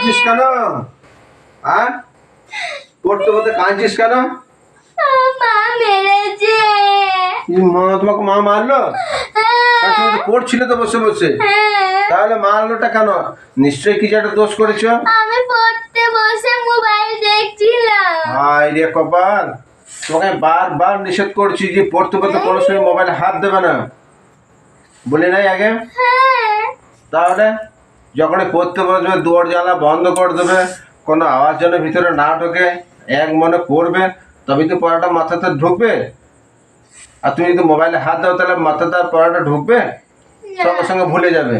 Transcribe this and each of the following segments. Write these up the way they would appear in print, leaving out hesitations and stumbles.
কাঁদছিস কেন? হ্যাঁ, পড়তে পড়তে কাঁদছিস কেন? মা মেরেছে। তোমাকে মা মারলো? তুমি তো পড়ছিলে তো বসে বসে, তাহলে মারলোটা কেন? নিশ্চয়ই কিছু একটা দোষ করেছো। আমি পড়তে বসে মোবাইল দেখছিলাম। হায় রে কপাল, তোমাকে বারবার নিষেধ করছি যে পড়তে পড়তে কোনো সময় মোবাইলে হাত দেবে না, বলি নাই আগে? তাহলে যখনই পড়তে বসবে দৌড় জ্বালা বন্ধ করে দেবে, কোনো আওয়াজ যেন ভিতরে না ঢোকে, এক মনে পড়বে, তবেই তো পড়াটা মাথাতে ঢুকবে। আর তুমি যদি মোবাইলে হাত দাও তাহলে মাথাতে পড়াটা ঢুকবে, সঙ্গে সঙ্গে ভুলে যাবে।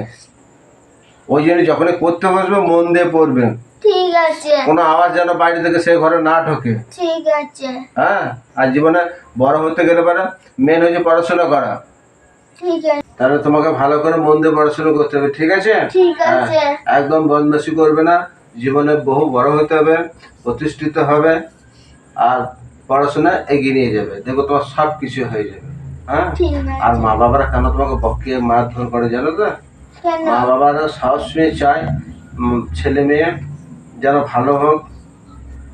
ওই জন্য যখনই পড়তে বসবে মন দিয়ে পড়বে, ঠিক আছে। কোনো আওয়াজ যেন বাইরে থেকে সেই ঘরে না ঢোকে। ঠিক আছে। হ্যাঁ, আর জীবনে বড় হতে গেলে পরে মেন হচ্ছে পড়াশোনা করা। ঠিক আছে। তাহলে তোমাকে ভালো করে মন দিয়ে পড়াশোনা করতে হবে, ঠিক আছে? ঠিক আছে। একদম বদমাশি করবে না, জীবনে বহু বড় হতে হবে, প্রতিষ্ঠিত হবে, আর পড়াশোনা এগিয়ে নিয়ে যাবে, দেখো তোমার সব কিছু হয়ে যাবে। হ্যাঁ, আর মা বাবারা কেন তোমাকে বকিয়ে মারধর করে জানো তো? মা বাবারা সাহস নিয়ে চায় ছেলে মেয়ে যেন ভালো হোক,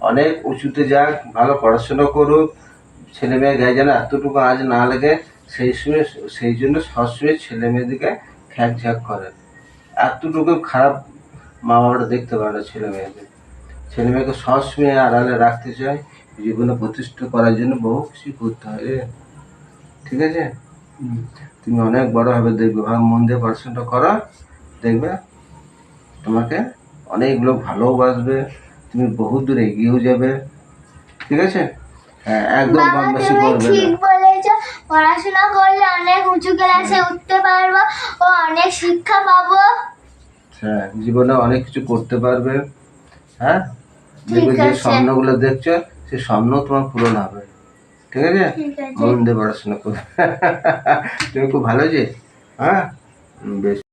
অনেক উঁচুতে যাক, ভালো পড়াশোনা করুক, ছেলে মেয়ে গায়ে যেন এতটুকু আজ না লাগে, সেই জন্য সবসময় ছেলে মেয়েদেরকে খ্যাক ঝ্যাক করে। এতটুকু খারাপ মা বাবারা দেখতে পারে না ছেলে মেয়েদের। ছেলে মেয়েকে সবসময় আড়ালে রাখতে চায়, জীবনে প্রতিষ্ঠা করার জন্য বহু কিছু করতে হয় রে, ঠিক আছে? তুমি অনেক বড় হবে, দেখবে ভাব মন দিয়ে পড়াশোনাটা করো, দেখবে তোমাকে অনেক লোক ভালোবাসবে, তুমি বহু দূর এগিয়েও যাবে, ঠিক আছে? হ্যাঁ, একদম বদমাশি করবে না। ঠিক বলেছো, পড়াশোনা করলে অনেক উঁচু ক্লাসে উঠতে পারবো ও অনেক শিক্ষা পাবো। হ্যাঁ, জীবনে অনেক কিছু করতে পারবে। হ্যাঁ, দেখবে যে স্বপ্নগুলো দেখছো সেই স্বপ্ন তোমার পূরণ হবে, ঠিক আছে? মন দিয়ে পড়াশোনা করবে। তুমি খুব ভালো যে। হ্যাঁ, বেশ।